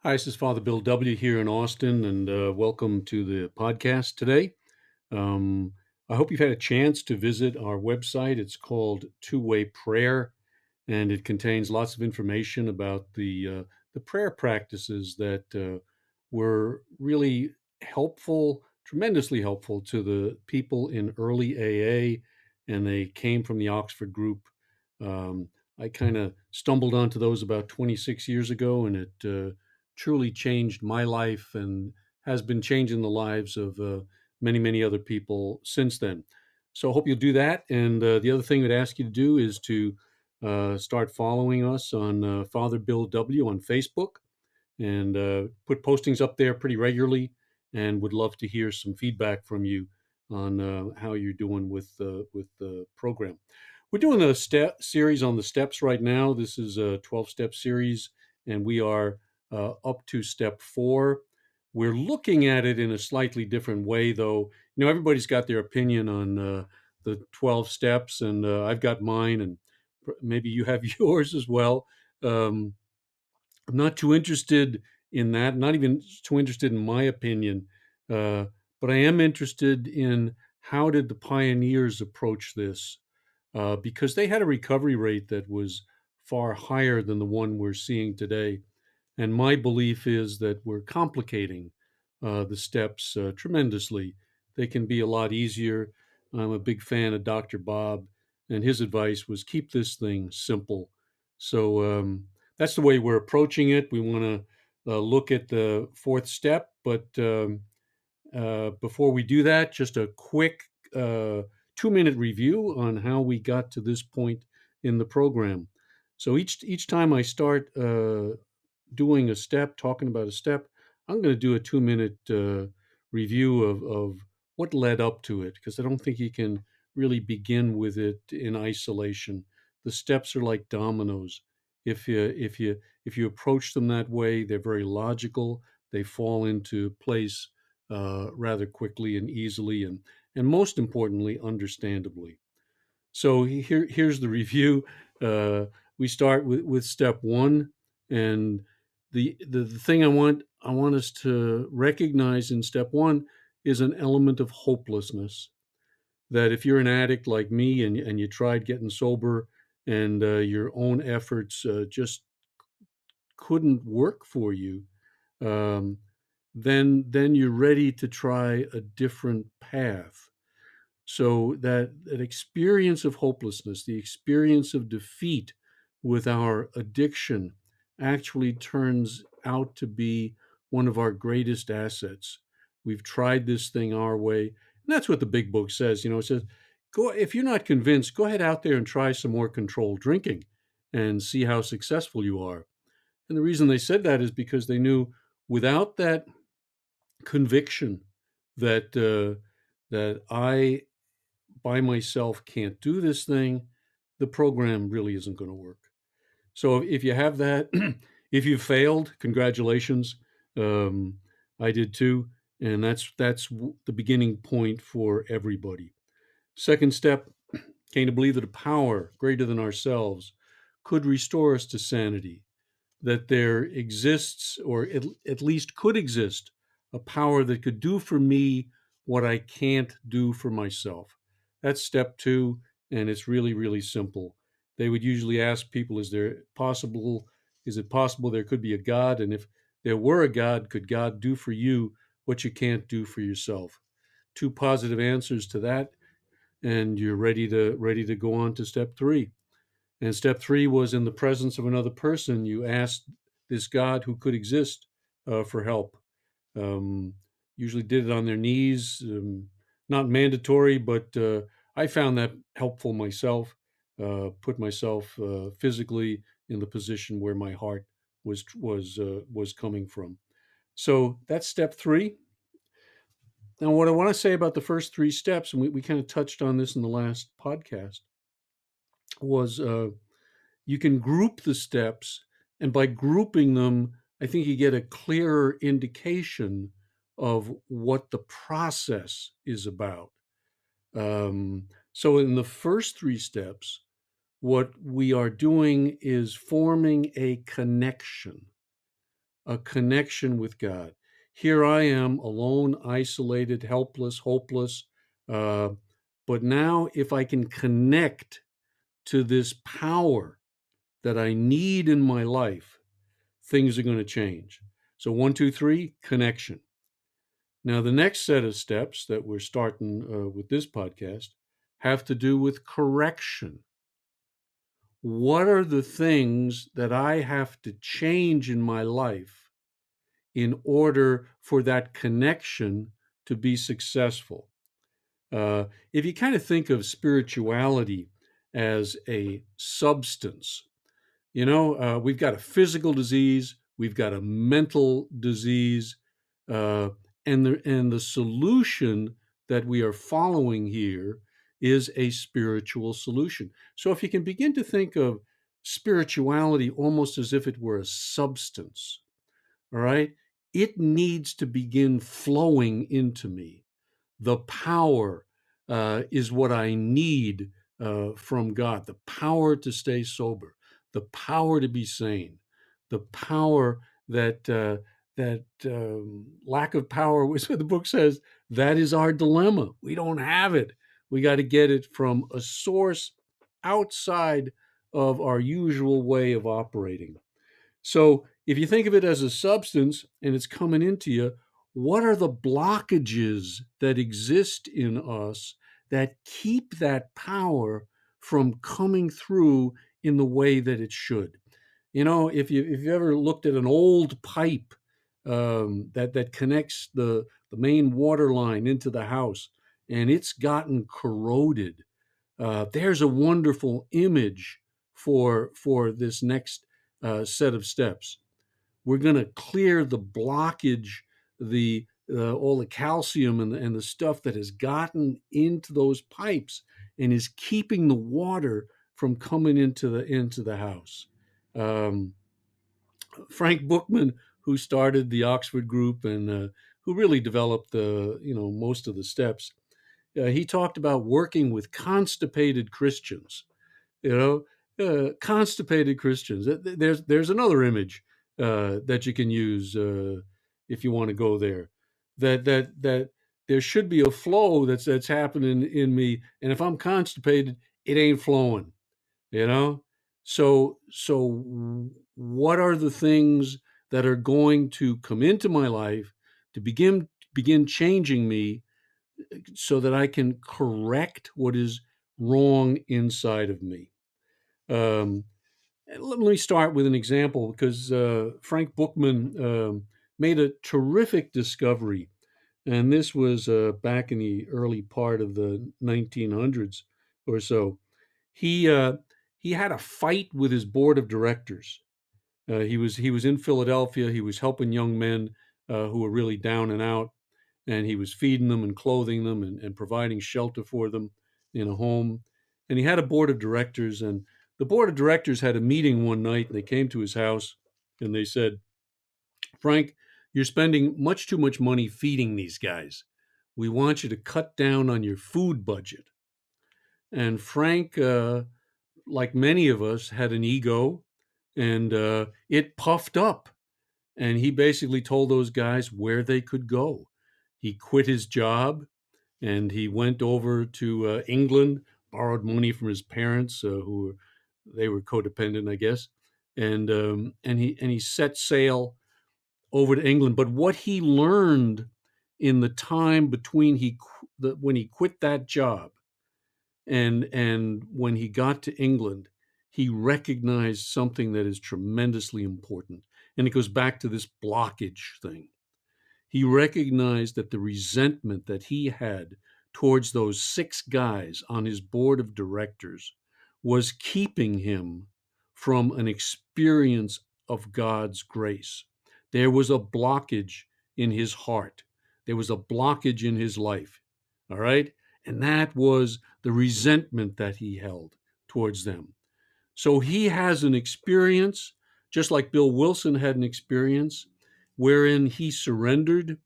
Hi, this is Father Bill W. here in Austin, and welcome to the podcast today. Um, I hope you've had a chance to visit our website. It's called Two Way Prayer, and it contains lots of information about the prayer practices that were really helpful, tremendously helpful to the people in early AA, and they came from the Oxford group. Um, I kind of stumbled onto those about 26 years ago, and it truly changed my life and has been changing the lives of many, many other people since then. So I hope you'll do that. And the other thing I'd ask you to do is to start following us on Father Bill W. on Facebook and put postings up there pretty regularly. And would love to hear some feedback from you on how you're doing with the program. We're doing a step series on the steps right now. This is a 12-step series, and we are up to step 4. We're looking at it in a slightly different way, though. Everybody's got their opinion on the 12 steps, and I've got mine, and maybe you have yours as well. Um, I'm not too interested in that, not even too interested in my opinion, uh, but I am interested in how did the pioneers approach this, because they had a recovery rate that was far higher than the one we're seeing today. And my belief is that we're complicating the steps tremendously. They can be a lot easier. I'm a big fan of Dr. Bob, and his advice was keep this thing simple. So that's the way we're approaching it. We want to look at the 4th step, but before we do that, just a quick 2-minute review on how we got to this point in the program. So each time I start doing a step, talking about a step, I'm going to do a 2-minute review of what led up to it, because I don't think you can really begin with it in isolation. The steps are like dominoes. If you approach them that way, they're very logical. They fall into place rather quickly and easily, and most importantly, understandably. So here's the review. Uh, we start with step 1, and the thing I want us to recognize in step 1 is an element of hopelessness. That if you're an addict like me and you tried getting sober and your own efforts just couldn't work for you, um, then you're ready to try a different path. So that experience of hopelessness, the experience of defeat with our addiction, actually turns out to be one of our greatest assets. We've tried this thing our way. And that's what the big book says. It says, go if you're not convinced, go ahead out there and try some more controlled drinking and see how successful you are. And the reason they said that is because they knew without that conviction that that I by myself can't do this thing, the program really isn't going to work. So if you have that, if you failed, congratulations. Um, I did too, and that's the beginning point for everybody. Second step, came to believe that a power greater than ourselves could restore us to sanity, that there exists, or at least could exist, a power that could do for me what I can't do for myself. That's step 2, and it's really, really simple. They would usually ask people, is it possible there could be a God? And if there were a God, could God do for you what you can't do for yourself? 2 positive answers to that, and you're ready to go on to step 3. And step 3 was in the presence of another person, you asked this God who could exist for help. Um, Usually did it on their knees, not mandatory, but I found that helpful myself. Put myself physically in the position where my heart was coming from. So that's step 3. Now, what I want to say about the first 3 steps, and we kind of touched on this in the last podcast, was you can group the steps, and by grouping them, I think you get a clearer indication of what the process is about. So in the first 3 steps, what we are doing is forming a connection. a connection with God. Here I am, alone, isolated, helpless, hopeless. Uh, but now, if I can connect to this power that I need in my life, things are going to change. So, one, two, three, connection. Now, the next set of steps that we're starting with this podcast have to do with correction. What are the things that I have to change in my life in order for that connection to be successful? If you kind of think of spirituality as a substance, we've got a physical disease, we've got a mental disease, uh, and the solution that we are following here is a spiritual solution. So if you can begin to think of spirituality almost as if it were a substance, all right, it needs to begin flowing into me. The power is what I need from God. The power to stay sober, the power to be sane, the power that lack of power, which the book says, that is our dilemma. We don't have it. We got to get it from a source outside of our usual way of operating. So if you think of it as a substance and it's coming into you, what are the blockages that exist in us that keep that power from coming through in the way that it should? If you ever looked at an old pipe that connects the main water line into the house and it's gotten corroded, there's a wonderful image for this next set of steps. We're going to clear the blockage, the all the calcium and the stuff that has gotten into those pipes and is keeping the water from coming into the house. Um, Frank Bookman, who started the Oxford group and who really developed the most of the steps, he talked about working with constipated Christians. Constipated Christians. There's another image that you can use if you want to go there. That there should be a flow that's happening in me, and if I'm constipated, it ain't flowing. You know. So what are the things that are going to come into my life to begin changing me so that I can correct what is wrong inside of me? Um, Let me start with an example because Frank Bookman made a terrific discovery, and this was back in the early part of the 1900s or so. He uh, he had a fight with his board of directors. He was in Philadelphia. He was helping young men who were really down and out, and he was feeding them and clothing them and providing shelter for them in a home. And he had a board of directors, and the board of directors had a meeting one night, and they came to his house, and they said, "Frank, you're spending much too much money feeding these guys. We want you to cut down on your food budget." And Frank, like many of us, had an ego, and it puffed up. And he basically told those guys where they could go. He quit his job and he went over to England, borrowed money from his parents, they were codependent, I guess, and he set sail over to England. But what he learned in the time between when he quit that job and when he got to England, he recognized something that is tremendously important, and it goes back to this blockage thing. He recognized that the resentment that he had towards those 6 guys on his board of directors was keeping him from an experience of God's grace. There was a blockage in his heart. There was a blockage in his life. All right? And that was the resentment that he held towards them. So he has an experience, just like Bill Wilson had an experience, wherein he surrendered,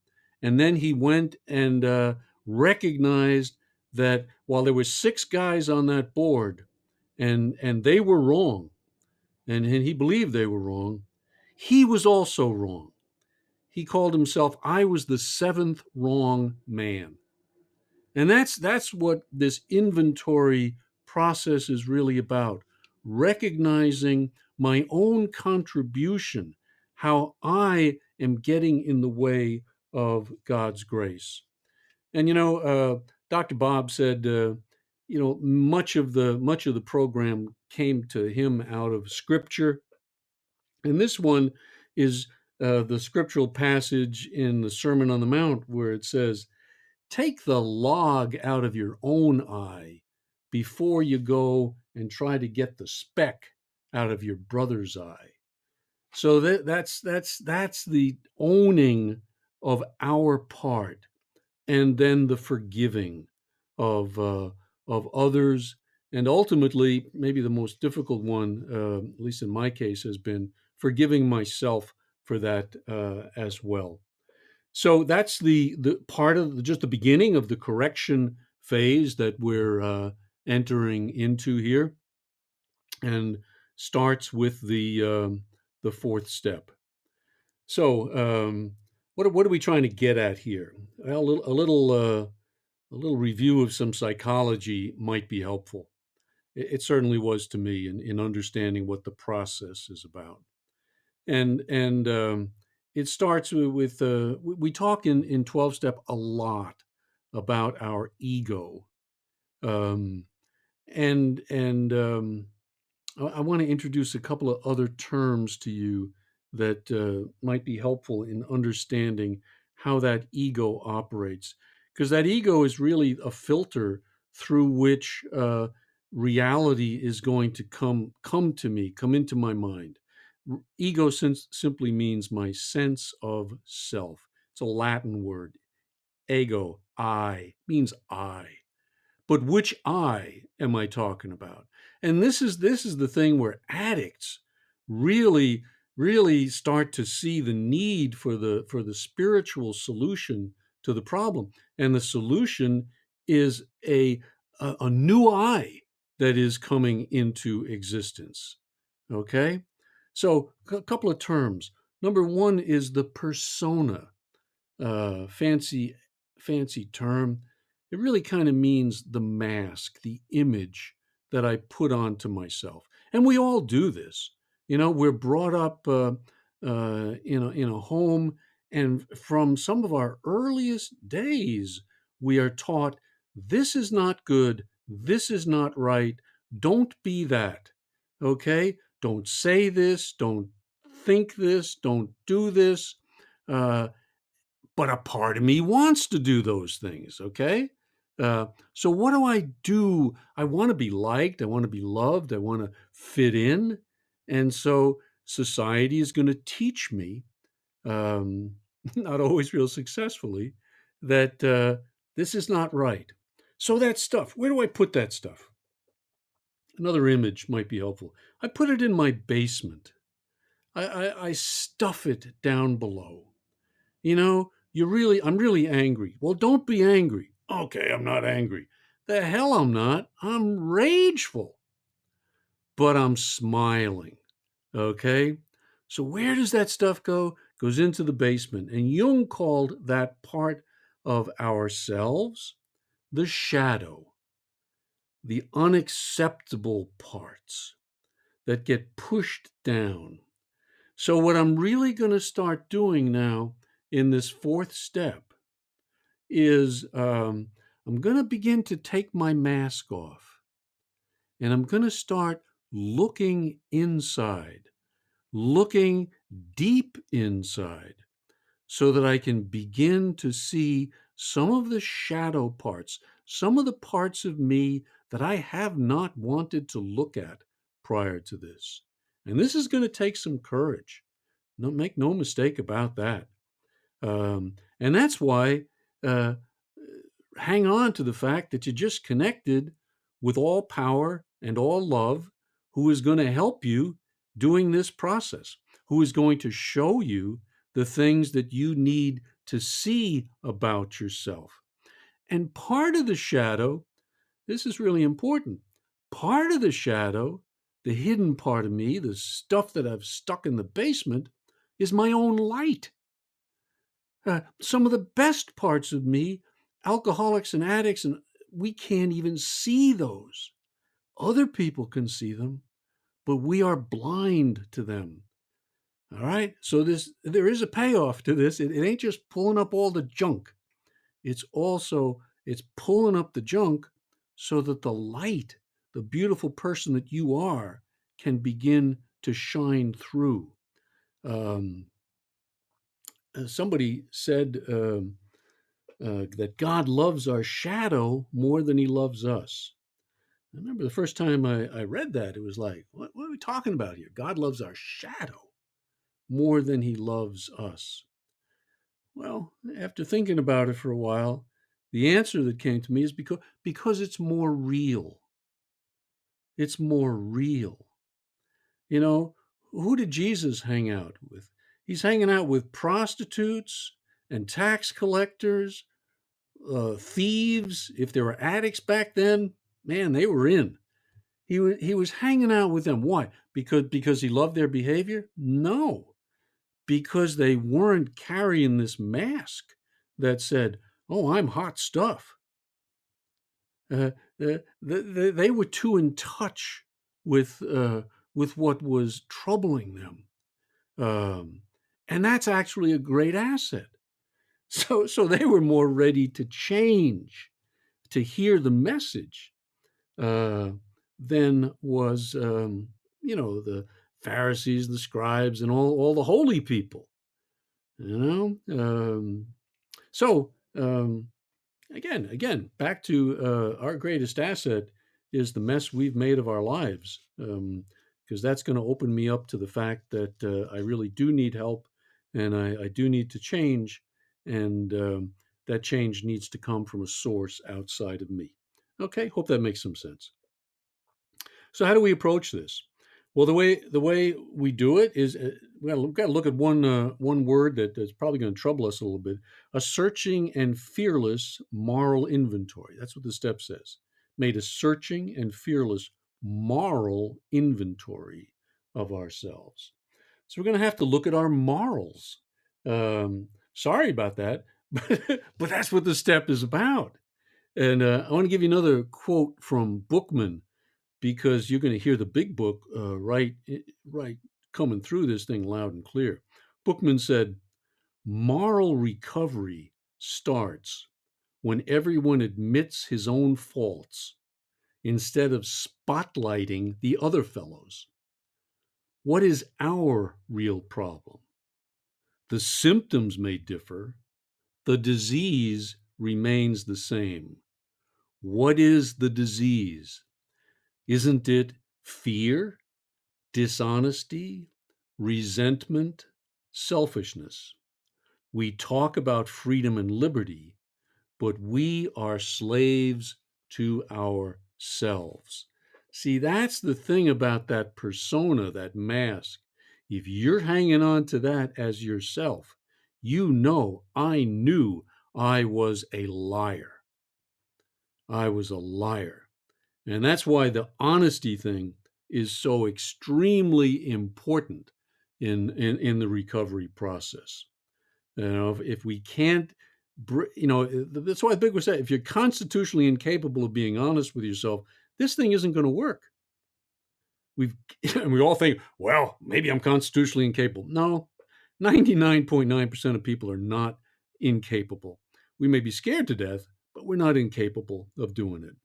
and then he went and recognized that while there were 6 guys on that board, and they were wrong, and he believed they were wrong, he was also wrong. He called himself, I was the seventh wrong man. And that's what this inventory process is really about. Recognizing my own contribution, how I am getting in the way of God's grace. And Dr. Bob said, much of the program came to him out of Scripture, and this one is the scriptural passage in the Sermon on the Mount where it says, "Take the log out of your own eye before you go and try to get the speck out of your brother's eye." So that's the owning of our part, and then the forgiving of others, and ultimately, maybe the most difficult one, at least in my case, has been forgiving myself for that as well. So that's the part of just the beginning of the correction phase that we're entering into here, and starts with the fourth step. So, what are we trying to get at here? Well, a little review of some psychology might be helpful. It certainly was to me in understanding what the process is about. And it starts with we talk in 12 step a lot about our ego, um, and I want to introduce a couple of other terms to you that might be helpful in understanding how that ego operates. Because that ego is really a filter through which reality is going to come to me, come into my mind. Ego simply means my sense of self. It's a Latin word. Ego, I, means I. But which I am I talking about? And this is the thing where addicts really start to see the need for the spiritual solution to the problem. And the solution is a new I that is coming into existence. Okay? So a couple of terms. Number one is the persona, fancy term. It really kind of means the mask, the image that I put onto myself. And we all do this. We're brought up in a home, and from some of our earliest days, we are taught this is not good, this is not right, don't be that. Okay? Don't say this, don't think this, don't do this. Uh, but a part of me wants to do those things. Okay. So what do I do? I want to be liked. I want to be loved. I want to fit in. And so society is going to teach me, um, not always real successfully, that this is not right. So that stuff, where do I put that stuff? Another image might be helpful. I put it in my basement. I stuff it down below. I'm really angry. Well, don't be angry. Okay, I'm not angry. The hell I'm not. I'm rageful, but I'm smiling. Okay? So where does that stuff go? Goes into the basement. And Jung called that part of ourselves the shadow, the unacceptable parts that get pushed down. So what I'm really going to start doing now in this fourth step is I'm going to begin to take my mask off, and I'm going to start looking inside, looking deep inside, so that I can begin to see some of the shadow parts, some of the parts of me that I have not wanted to look at prior to this. And this is going to take some courage. No, make no mistake about that. And that's why uh, hang on to the fact that you just connected with all power and all love, who is going to help you doing this process, who is going to show you the things that you need to see about yourself. And part of the shadow, this is really important, part of the shadow, the hidden part of me, the stuff that I've stuck in the basement, is my own light. Some of the best parts of me, alcoholics and addicts, and we can't even see those. Other people can see them, but we are blind to them. All right. So there is a payoff to this. It ain't just pulling up all the junk. It's pulling up the junk so that the light, the beautiful person that you are, can begin to shine through. Somebody said that God loves our shadow more than he loves us. I remember the first time I read that, it was like, what are we talking about here? God loves our shadow more than he loves us. Well, after thinking about it for a while, the answer that came to me is because it's more real. It's more real. You know, who did Jesus hang out with? He's hanging out with prostitutes and tax collectors, thieves. If there were addicts back then, man, they were in. He was hanging out with them. Why? Because he loved their behavior? No, because they weren't carrying this mask that said, "Oh, I'm hot stuff." Uh, they were too in touch with what was troubling them, um, and that's actually a great asset. So they were more ready to change, to hear the message, uh, than was the Pharisees, the scribes, and all the holy people. You know, so again, back to our greatest asset is the mess we've made of our lives, because that's going to open me up to the fact that I really do need help, and I do need to change, and that change needs to come from a source outside of me. Okay, hope that makes some sense. So how do we approach this? Well, the way we do it is we've got to look at one word that's probably going to trouble us a little bit: a searching and fearless moral inventory. That's what the step says. Made a searching and fearless moral inventory of ourselves. So we're going to have to look at our morals. Sorry about that, but that's what the step is about. And I want to give you another quote from Bookman, because you're going to hear the big book right coming through this thing loud and clear. Bookman said, "Moral recovery starts when everyone admits his own faults instead of spotlighting the other fellows. What is our real problem? The symptoms may differ, the disease remains the same. What is the disease? Isn't it fear, dishonesty, resentment, selfishness? We talk about freedom and liberty, but we are slaves to ourselves." See, that's the thing about that persona, that mask. If you're hanging on to that as yourself, I knew I was a liar. I was a liar. And that's why the honesty thing is so extremely important in the recovery process. If we can't, that's why Big was saying, if you're constitutionally incapable of being honest with yourself, this thing isn't going to work. We all think, well, maybe I'm constitutionally incapable. No, 99.9% of people are not incapable. We may be scared to death, but we're not incapable of doing it.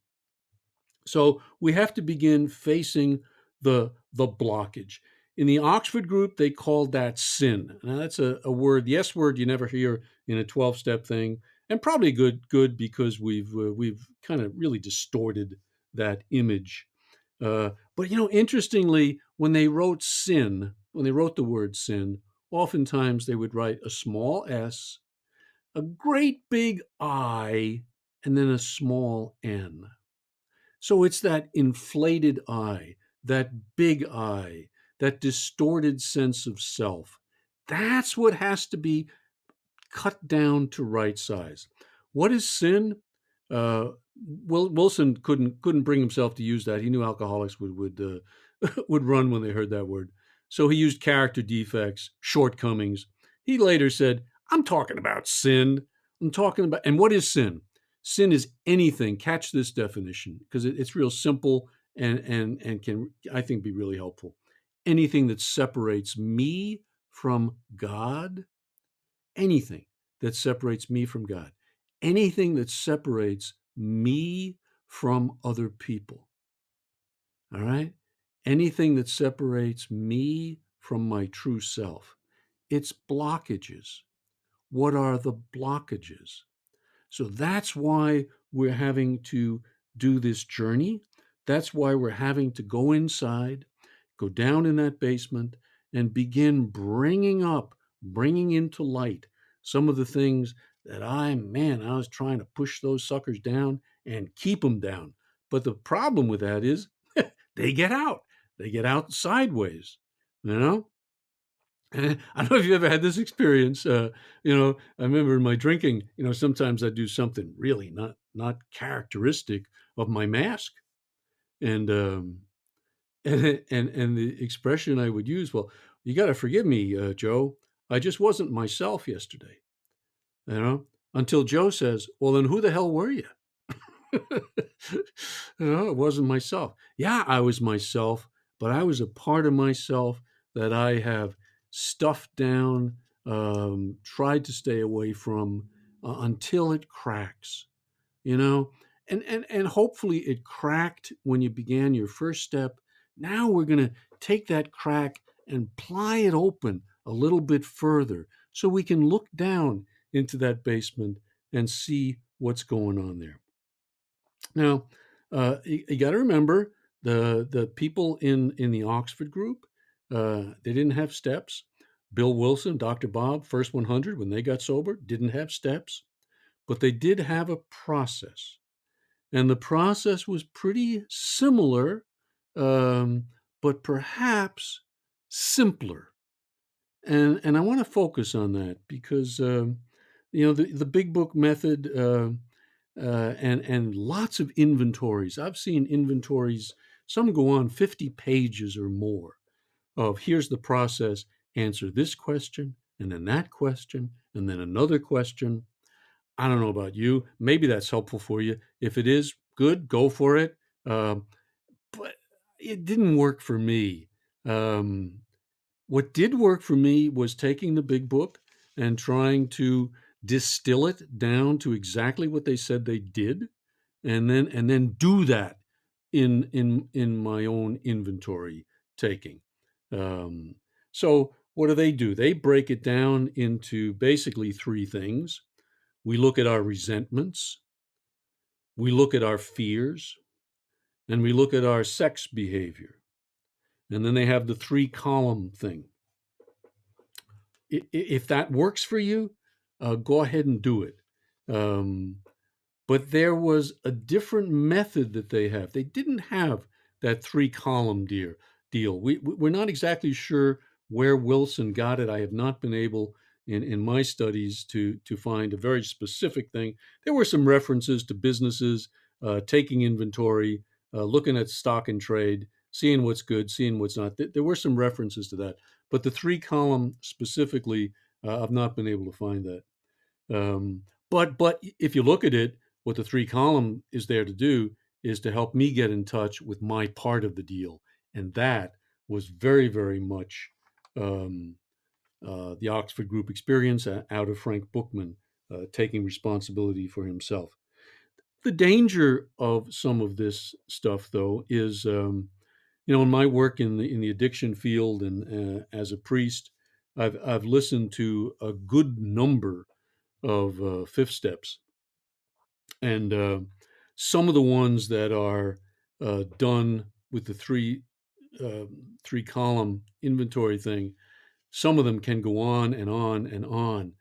So we have to begin facing the blockage. In the Oxford group, they called that sin. Now that's a word, the S word, you never hear in a 12-step thing, and probably good because we've kind of really distorted that image. But interestingly, when they wrote the word sin, oftentimes they would write a small s, a great big I, and then a small n. So it's that inflated I, that big I, that distorted sense of self. That's what has to be cut down to right size. What is sin? Wilson couldn't bring himself to use that. He knew alcoholics would would run when they heard that word. So he used character defects, shortcomings. He later said, I'm talking about sin. I'm talking about, and what is sin? Sin is anything, catch this definition, because it's real simple and can, I think, be really helpful. Anything that separates me from God, anything that separates me from God, anything that separates me from other people. All right? Anything that separates me from my true self. It's blockages. What are the blockages? So that's why we're having to do this journey. That's why we're having to go inside, go down in that basement, and begin bringing into light some of the things that I was trying to push those suckers down and keep them down. But the problem with that is they get out. They get out sideways, you know? And I don't know if you ever had this experience. I remember in my drinking, sometimes I do something really not characteristic of my mask. And and the expression I would use, well, you got to forgive me, Joe. I just wasn't myself yesterday, you know, until Joe says, well, then who the hell were you? It wasn't myself. Yeah, I was myself, but I was a part of myself that I have stuffed down, tried to stay away from until it cracks, you know? And hopefully it cracked when you began your first step. Now we're going to take that crack and pry it open a little bit further so we can look down into that basement and see what's going on there. Now, you got to remember the people in the Oxford group, they didn't have steps. Bill Wilson, Dr. Bob, First 100, when they got sober, didn't have steps, but they did have a process. And the process was pretty similar, um, but perhaps simpler. And I want to focus on that because the big book method and lots of inventories. I've seen inventories. Some go on 50 pages or more of here's the process. Answer this question and then that question and then another question. I don't know about you. Maybe that's helpful for you. If it is, good, go for it. But it didn't work for me. Um, what did work for me was taking the big book and trying to distill it down to exactly what they said they did, and then do that in my own inventory taking. Um, so what do? They break it down into basically three things. We look at our resentments, we look at our fears, and we look at our sex behavior. And then they have the three column thing. If that works for you, go ahead and do it. Um, but there was a different method that they have. They didn't have that three column deal. We're not exactly sure where Wilson got it. I have not been able in my studies to find a very specific thing. There were some references to businesses taking inventory, looking at stock and trade, seeing what's good, seeing what's not. There were some references to that, but the three column specifically, I've not been able to find that. But if you look at it, what the three column is there to do is to help me get in touch with my part of the deal, and that was very, very much um, the Oxford Group experience out of Frank Bookman taking responsibility for himself. The danger of some of this stuff, though, is in my work in the addiction field and as a priest, I've listened to a good number of fifth steps, and some of the ones that are done with the three column inventory thing, some of them can go on and on and on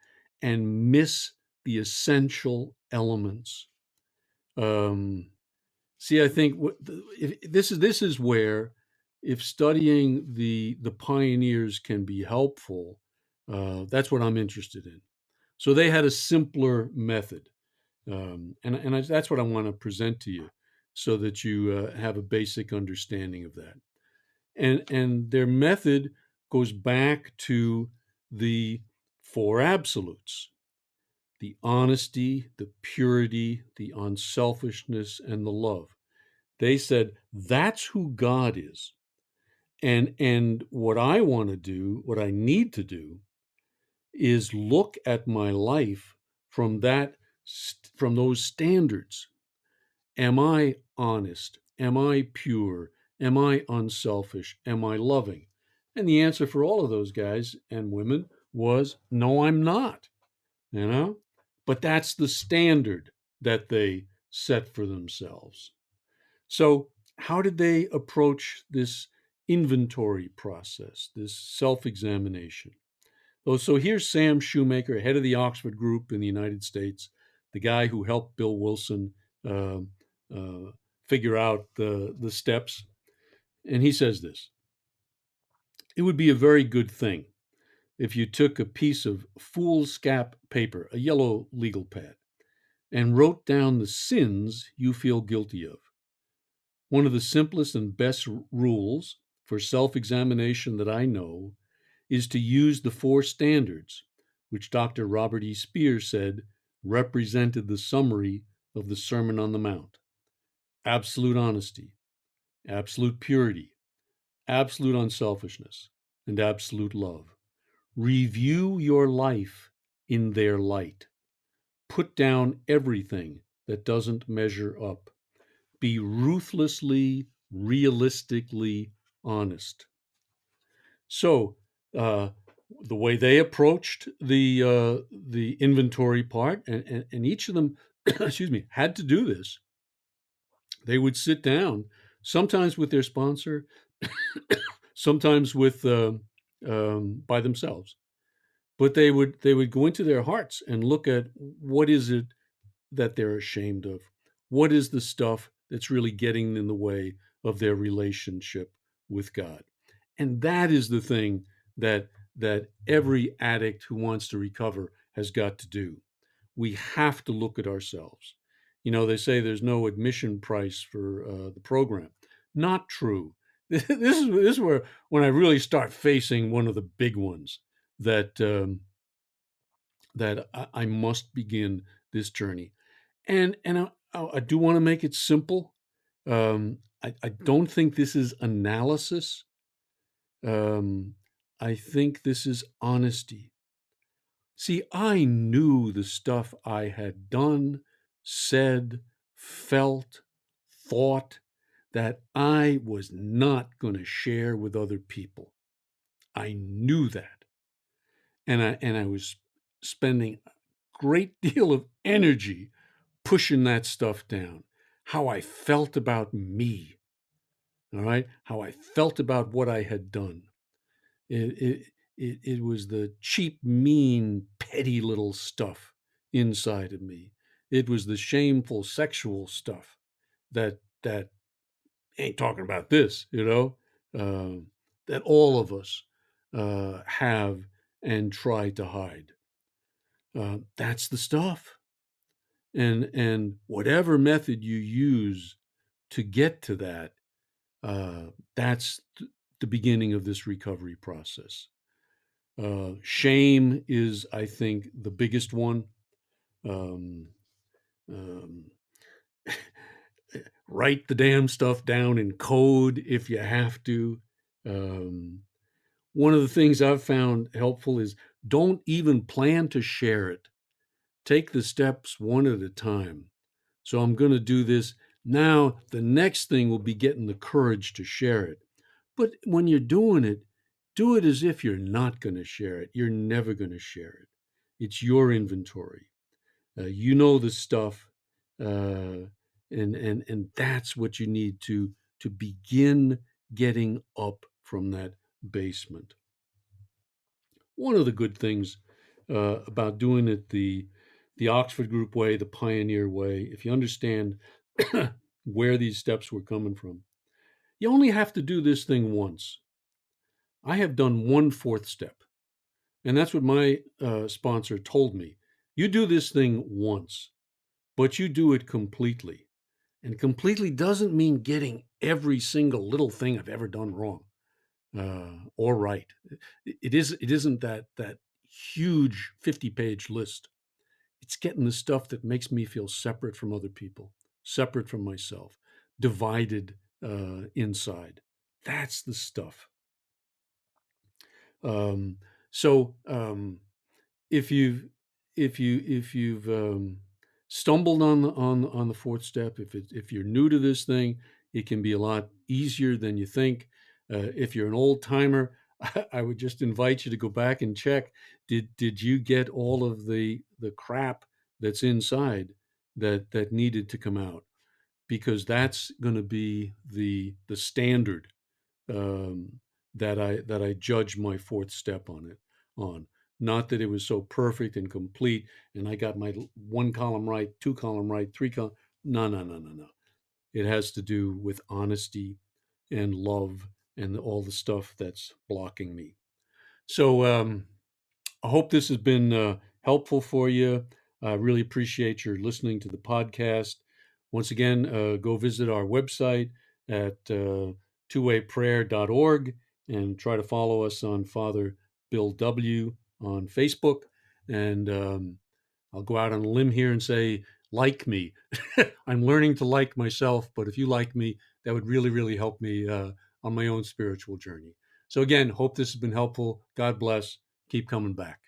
and miss the essential elements. Um, See, I think this is where, if studying the pioneers can be helpful, that's what I'm interested in. So they had a simpler method. That's what I want to present to you so that you have a basic understanding of that. And their method goes back to the four absolutes: the honesty, the purity, the unselfishness, and the love. They said that's who God is. And what I want to do, what I need to do, is look at my life from those standards. Am I honest? Am I pure? Am I unselfish? Am I loving? And the answer for all of those guys and women was no, I'm not, you know? But that's the standard that they set for themselves. So, how did they approach this inventory process, this self examination? Oh, so here's Sam Shoemaker, head of the Oxford Group in the United States, the guy who helped Bill Wilson uh, uh, figure out the steps. And he says this: it would be a very good thing if you took a piece of foolscap paper, a yellow legal pad, and wrote down the sins you feel guilty of. One of the simplest and best rules for self examination that I know is to use the four standards, which Dr. Robert E. Spears said represented the summary of the Sermon on the Mount: absolute honesty, absolute purity, absolute unselfishness, and absolute love. Review your life in their light. Put down everything that doesn't measure up. Be ruthlessly, realistically honest. So, the way they approached the inventory part, and each of them, excuse me, had to do this. They would sit down, sometimes with their sponsor, sometimes with by themselves, but they would go into their hearts and look at what is it that they're ashamed of, what is the stuff that's really getting in the way of their relationship with God. And that is the thing that every addict who wants to recover has got to do. We have to look at ourselves. You know, they say there's no admission price for the program. Not true. This is where when I really start facing one of the big ones that that I must begin this journey. And I do want to make it simple. I don't think this is analysis. Um, I think this is honesty. See, I knew the stuff I had done, said, felt, thought that I was not going to share with other people. I knew that. And I was spending a great deal of energy pushing that stuff down. How I felt about me, all right? How I felt about what I had done. It was the cheap, mean, petty little stuff inside of me. It was the shameful sexual stuff that ain't talking about this, that all of us have and try to hide. That's the stuff. And whatever method you use to get to that, that's the beginning of this recovery process. Shame is, I think, the biggest one. Um, um, write the damn stuff down in code if you have to. Um, One of the things I've found helpful is don't even plan to share it. Take the steps one at a time. So I'm going to do this. Now, the next thing will be getting the courage to share it. But when you're doing it, do it as if you're not going to share it. You're never going to share it. It's your inventory. You know the stuff, and that's what you need to begin getting up from that basement. One of the good things about doing it the Oxford Group way, the Pioneer way, if you understand where these steps were coming from, you only have to do this thing once. I have done one fourth step, and that's what my sponsor told me. You do this thing once, but you do it completely. And completely doesn't mean getting every single little thing I've ever done wrong. or write. It isn't that huge 50-page list. It's getting the stuff that makes me feel separate from other people, separate from myself, divided inside. That's the stuff. Um, so if you've if you've stumbled on the fourth step, if you're new to this thing, it can be a lot easier than you think. If you're an old timer, I would just invite you to go back and check. Did you get all of the crap that's inside that needed to come out? Because that's going to be the standard, um, that I judge my fourth step on. Not that it was so perfect and complete, and I got my one column right, two column right, three column. No, no, no, no, no. It has to do with honesty and love and all the stuff that's blocking me. So I hope this has been helpful for you. I really appreciate your listening to the podcast. Once again, go visit our website at twowayprayer.org and try to follow us on Father Bill W. on Facebook. And I'll go out on a limb here and say, like me. I'm learning to like myself, but if you like me, that would really, really help me on my own spiritual journey. So, again, hope this has been helpful. God bless. Keep coming back.